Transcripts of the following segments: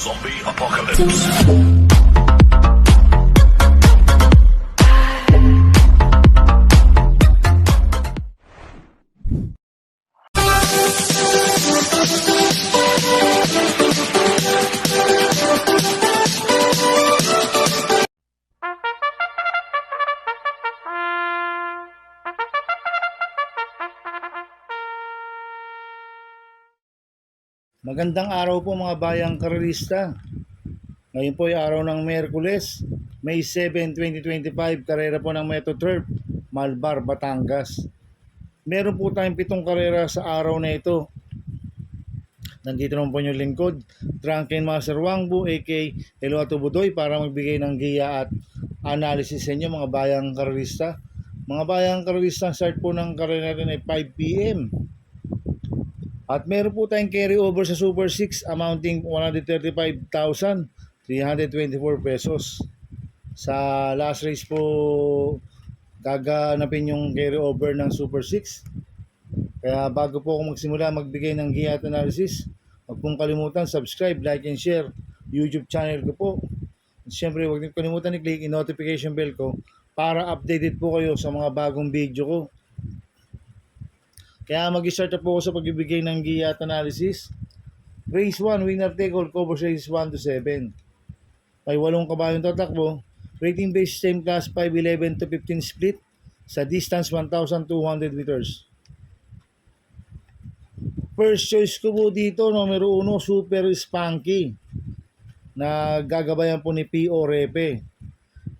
Zombie Apocalypse. Magandang araw po mga bayang karerista. Ngayon po ay araw ng Miyerkules, May 7, 2025, karera po ng Metro Turf, Malbar, Batangas. Meron po tayong 7 karera sa araw na ito. Nandito naman po yung lingkod, Drunken Master Wangbu, aka Eloato Budoy, para magbigay ng giya at analysis sa inyo mga bayang karerista. Mga bayang karerista, start po ng karera natin ay 5 p.m. At meron po tayong carry over sa Super 6 amounting 135,324 pesos. Sa last race po gaganapin yung carry over ng Super 6. Kaya bago po ako magsimula magbigay ng giya at analysis, huwag pong kalimutan subscribe, like and share YouTube channel ko po. At syempre huwag niyo kalimutan i-click yung notification bell ko para updated po kayo sa mga bagong video ko. Kaya mag-start na po ako sa pagbibigay ng giya at analysis. Race 1, winner take all, covers races 1 to 7. May 8 kabayong tatakbo. Rating based same class 5, 11 to 15 split sa distance 1,200 meters. First choice ko po dito, numero 1, Super Spunky, na gagabayan po ni P.O. Repe.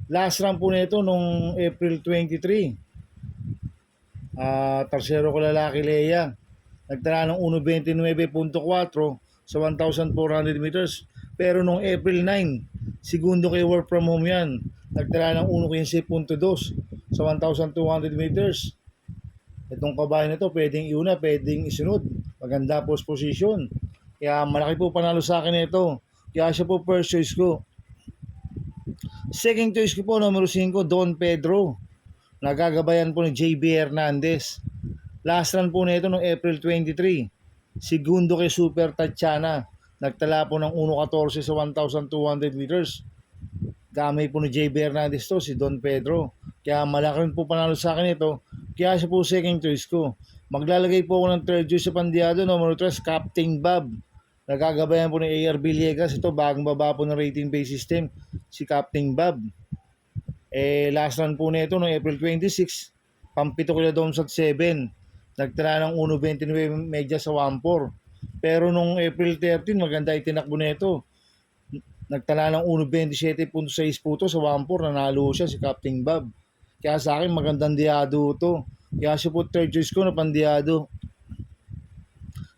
Last run po nito nung April 23. Tarsero ko lalaki Leia. Nagtala ng 1.29.4 sa 1,400 meters. Pero nung April 9, segundo kay work from home yan. Nagtala ng 1.15.2 sa 1,200 meters. Itong kabayan na ito, pwedeng iuna, pwedeng isunod. Maganda post position. Kaya malaki po panalo sa akin ito. Kaya siya po first choice ko. Second choice ko po, numero 5, Don Pedro. Nagagabayan po ni JB Hernandez. Last run po nito noong April 23. Segundo kay Super Tatiana. Nagtala po ng 1.14 sa 1,200 meters. Gamay po ni JB Hernandez to, si Don Pedro. Kaya malaki rin po panalo sa akin ito. Kaya siya po second choice ko. Maglalagay po ako ng third choice sa pandiado, numero 3, Captain Bob. Nagagabayan po ni AR Villegas. Ito, bagong baba po ng rating base system, si Captain Bob. Last run po nito noong April 26, pampito kila Domsat 7. Nagtala ng 1.29 medya sa 1.4. Pero nung April 13, maganda itinakbo nito. Nagtala ng 1.27.6 po to sa 1.4. Nanalo siya si Captain Bob. Kaya sa akin magandang diado to. Kaya siya po third choice ko na pandiado.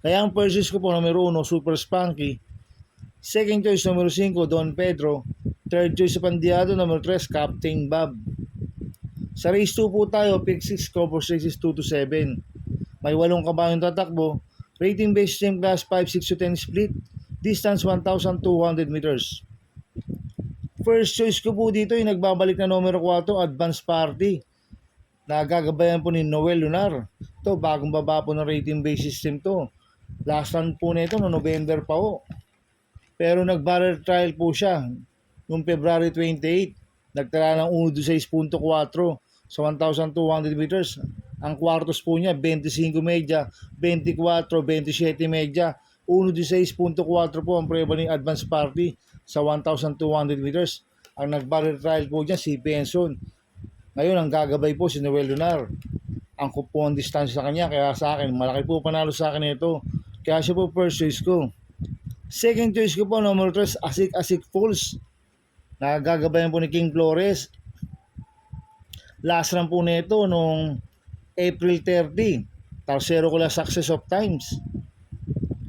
Kaya ang first choice ko po numero 1, Super Spunky. Second choice numero 5, Don Pedro. Third choice sa pandiado, numero 3, Captain Bob. Sa race 2 po tayo, pick 6, covers races 2 to 7. May 8 kabayong tatakbo. Rating based same class 5, 6 to 10 split. Distance 1,200 meters. First choice ko po dito yung nagbabalik na numero 4, Advance Party. Nagagabayan po ni Noel Lunar. Ito, bagong baba po ng rating based system to. Last run po nito no November pa po. Pero nag-barrel trial po siya noong February 28, nagtala ng 1.16.4 sa 1,200 meters. Ang kwartos po niya, 25 medya, 24, 27 medya, 1.16.4 po ang preba ni Advance Party sa 1,200 meters. Ang nag-barrel trial po niya, si Benson. Ngayon, ang gagabay po si Noel Lunar. Ang kupon distance sa kanya, kaya sa akin, malaki po panalo sa akin ito. Kaya siya po first choice ko. Second choice ko po, numero 3, Asik Falls. Nagagabayan po ni King Flores. Last run po nito nung April 30. Tarsero ko lang Success of Times.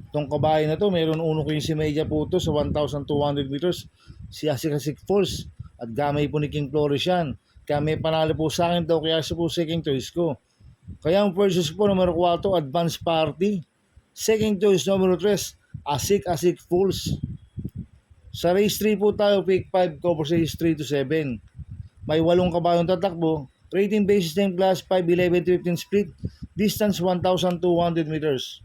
Itong kabayan na to, mayroon 1.15 medya po ito sa 1,200 meters. Si Asik Falls. At gamay po ni King Flores yan. Kaya may panalo po sa akin daw, kaya siya po second choice ko. Kaya ang first choice po, numero 4, Advance Party. Second choice, numero 3, Asik Falls. Sa race 3 po tayo, pick 5, cover race 3 to 7. May 8 kabayong tatakbo. Rating basis name class 5, 11 to 15 split. Distance 1,200 meters.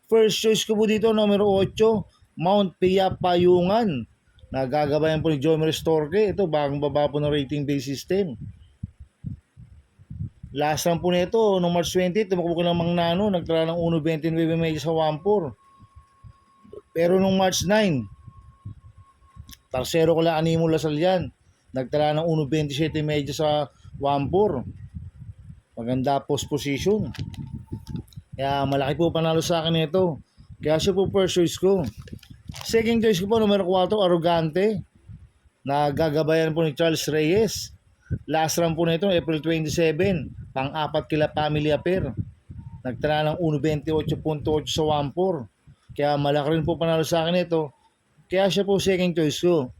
First choice ko po dito, numero 8, Mount Pia Payungan. Nagagabayan po ni Jomer Storke. Ito, bagong baba po ng rating base system. Last run po nito, noong March 20, tumakbo ko ng Mang Nano, nagtala ng 1.29 medyo sa 1.4. Pero noong March 9, tarsero ko lang Animo Lasal yan, nagtala ng 1.27 medyo sa 1.4. Maganda post position. Kaya malaki po panalo sa akin ito. Kaya siya po first choice ko. Second choice ko po, numero 4, Arrogante. Nagagabayan po ni Charles Reyes. Last run po nito, April 27, pang-apat kila Family Affair. Nagtala ng 1.28.8 sa 1.4. Kaya malaki rin po panalo sa akin ito. Kaya siya po second choice ko.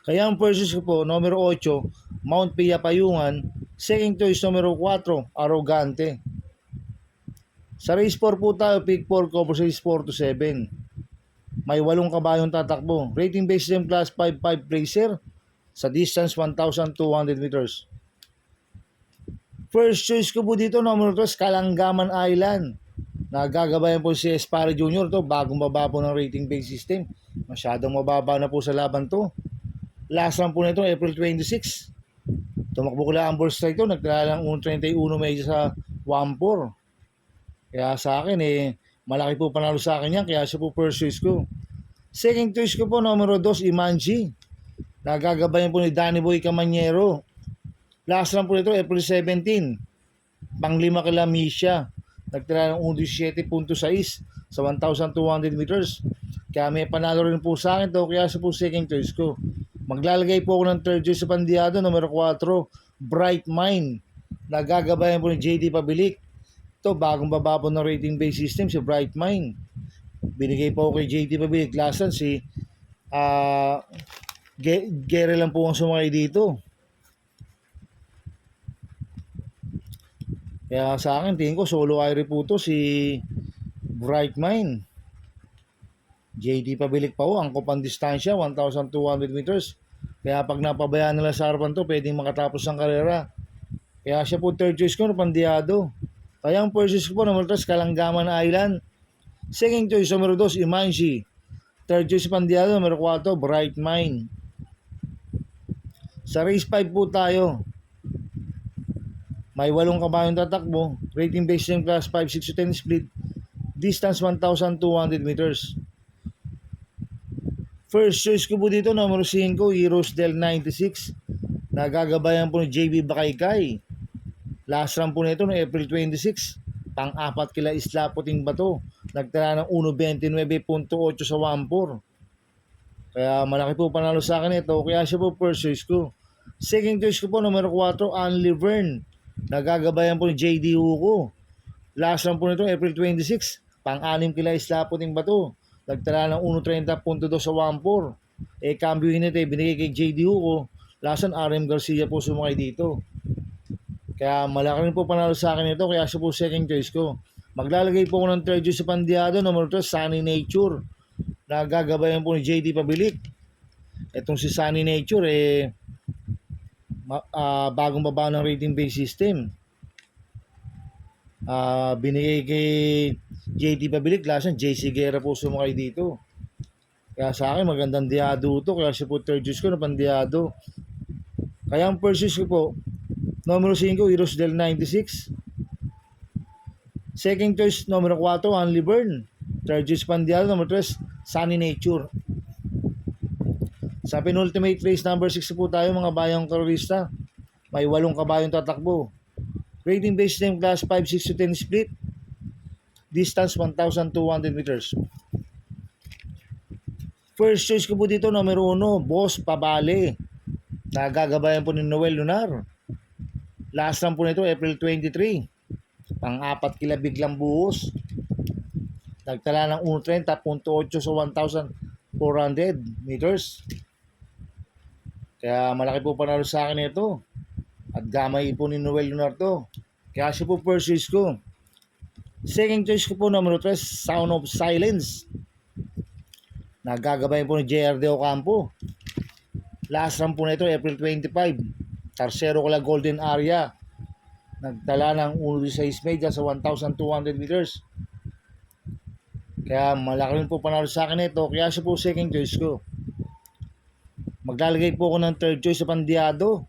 Kaya ang first choice ko po, numero 8, Mount Pia Payungan. Second choice, numero 4, Arrogante. Sa race 4 po tayo, pick 4 ko po sa race 4 to 7. May 8 kabayong tatakbo. Rating base system class 5.5 Placer. Sa distance 1,200 meters. First choice ko po dito, numero 3, Kalanggaman Island. Nagagabayan po si Espare Jr. to, bagong baba po ng rating base system. Masyadong mababa na po sa laban to. Last run po nito, April 26. Tumakbo ko lang ang ball strike to, nagtala lang 1.31 medyo sa 1.4. Kaya sa akin malaki po panalo sa akin yan, kaya siya po first choice ko. Second choice ko po, numero 2, Imanji. Nagagabayan po ni Danny Boy Camanyero. Last run po nito, April 17. Pang-5 kila Misha. Nagtala ng 17.6 sa 1,200 meters. Kaya may panalo rin po sa akin to, kaya siya po second choice ko. Maglalagay po ako ng third choice sa Pandiado, numero 4, Bright Mind. Nagagabayan po ni JD Pabilik. Ito, bagong baba po ng rating base system, si Bright Mind. Binigay po ako kay JD Pabilik. Last run si Gere lang po ang sumakay dito. Kaya sa akin, tingin ko solo Irie po to, si Bright Mind. JD Pabilik pa po, angkop ang distansya, 1,200 meters. Kaya pag napabayaan nila sa harapan to, pwedeng makatapos ang karera. Kaya siya po third choice ko, Pandiado. Kaya ang first choice ko po, numero 3, Kalanggaman Island. Second choice, numero 2, Imanji. Third choice, Pandiado, numero 4, Bright Mind. Sa race 5 po tayo. May 8 kabayong tatakbo. Rating base system class 5, 6 to 10 split. Distance 1,200 meters. First choice ko po dito, numero 5, Heroes Del 96. Nagagabayan po ni JB Bakaykay. Last run po nito no April 26. Pang-apat kila Isla Puting Bato. Nagtala ng 1.29.8 sa 1.4. Kaya malaki po panalo sa akin ito. Kaya siya po first choice ko. Second choice ko po, numero 4, Anli Vern. Nagagabayan po ni JD Hugo. Last run po nito, April 26. Pang-anim kila Isla Puting Bato. Nagtala ng 1.30.2 sa 1.4. Cambio unit binigay kay JD Hugo. Last run, RM Garcia po sumakay dito. Kaya malaki rin po panalo sa akin ito. Kaya siya po second choice ko. Maglalagay po ako ng third choice sa Pandiado. Numero 3, Sunny Nature. Nagagabayan po ni JD Pabilik. Itong si Sunny Nature bagong baba ng rating base system. Binigay kay JD Pabilik. Lasan JC Guerra po sumakay dito. Kaya sa akin magandang diado to. Kaya siya po third choice ko na Pandiado. Kaya ang first choice ko po, numero 5, Heroes Del 96. Second choice, numero 4, Anli Vern. Third choice, Pandiado. Numero 3, Sunny Nature. Sa penultimate race number 6 po tayo, mga bayang karorista. May 8 kabayong tatakbo. Rating base system class 5, 6 to 10 split. Distance 1,200 meters. First choice ko po dito, numero 1, Boss Pabale. Nagagabayan po ni Noel Lunar. Last run po nito, April 23. Pang-apat kila Biglang Buhos. Nagtala ng 1.30.8 sa 1,400 meters. Kaya malaki po panalo sa akin ito. At gamay po ni Noel Lunar to. Kaya siya po first choice ko. Second choice ko po, numero 3, Sound of Silence. Nagagabayan po ni JR De Ocampo. Last run po nito, April 25. Tarsero ko lang Golden Area. Nagtala ng 1.6 medya sa 1,200 meters. Kaya malaki rin po panalo sa akin ito. Kaya siya po second choice ko. Maglalagay po ako ng third choice sa Pandiado.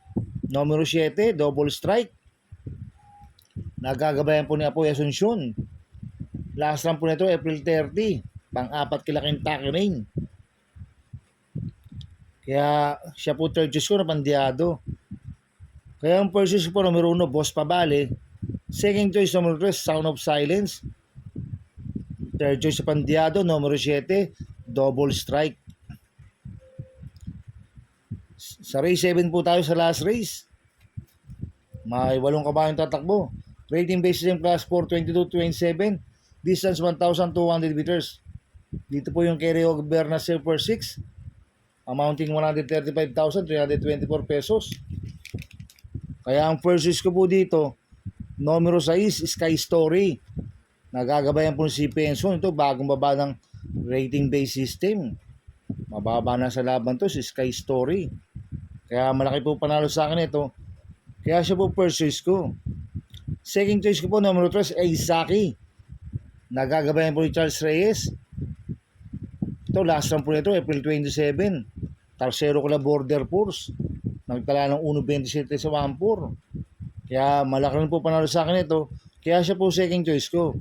Numero 7, double strike. Nagagabayan po ni Apoy Asuncion. Last run po nito, April 30. Pang-apat kila Kentucky Rain. Kaya siya po third choice ko na Pandiado. Kaya ang first choice po numero 1, Boss Pabale. Second choice numero 3, Sound of Silence. Third choice sa Pandiado, numero 7, double strike. Sa race 7 po tayo sa last race. May 8 kabayong tatakbo. Rating basis in class 422-27. Distance 1,200 meters. Dito po yung Kereo Berna Silver 6. Amounting 135,324 pesos. Kaya ang first choice ko po dito, numero 6, Sky Story. Nagagabayan po si Penson. Ito, bagong baba ng rating base system. Mababa na sa laban to, si Sky Story. Kaya malaki po panalo sa akin ito. Kaya siya po first choice ko. Second choice ko po, numero 3, Aizaki. Nagagabayan po ni Charles Reyes. Ito, last run po nito, April 27. Tarsero ko na Border Force. Nagtala ng 1.27 sa 1.4. Kaya malaki rin po panalo sa akin ito. Kaya siya po second choice ko.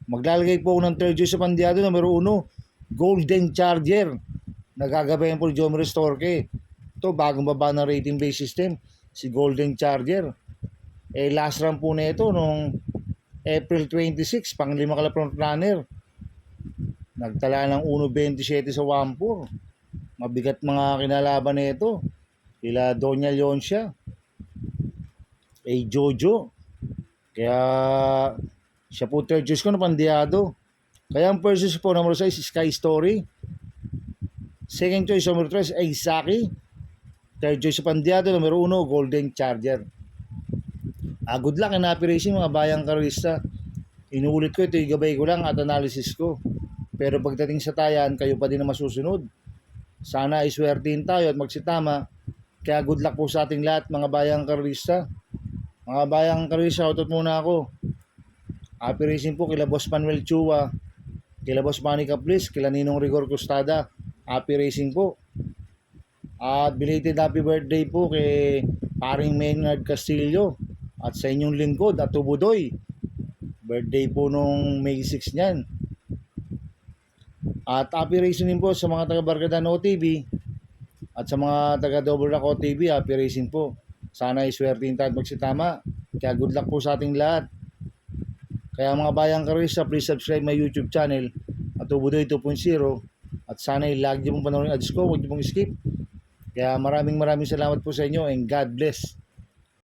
Maglalagay po ako ng third choice sa Pandiado, numero 1, Golden Charger. Nagagabayan po ni Jomar Storke. Ito, bagong baba ng rating base system, si Golden Charger. Last run po na ito nung April 26, pang-5 kala front runner. Nagtala ng 1.27 sa 1.4. Mabigat mga kinalaban na ito. Sila Doña Leoncia. Jojo. Kaya siya po third choice ko na Pandiado. Kaya ang first choice po number 6, Sky Story. Second choice number 3, Aizaki. Third choice sa Pandiado, numero 1, Golden Charger. Good luck and happy racing mga bayang karista. Inuulit ko ito, igabay ko lang at analysis ko. Pero pagdating sa tayan, kayo pa din na masusunod. Sana iswertihin tayo at magsitama. Kaya good luck po sa ating lahat mga bayang karista. Mga bayang karista, shoutout muna ako. Happy racing po kila Boss Manuel Chua, kila Boss Manny Caplis, kila Ninong Rigor Costada. Happy racing po. At belated happy birthday po kay paring Maynard Castillo at sa inyong lingkod at Tubudoy. Birthday po nung May 6 niyan. At happy racing din po sa mga taga Barkadan OTV at sa mga taga Double Rock OTV. Happy racing po. Sana iswertihin tayo at magsitama. Kaya good luck po sa ating lahat. Kaya mga bayang karista, please subscribe my YouTube channel at Tubudoy 2.0. At sana i-like nyo pong panoorin ads ko. Huwag nyo pong skip. Kaya maraming salamat po sa inyo and God bless.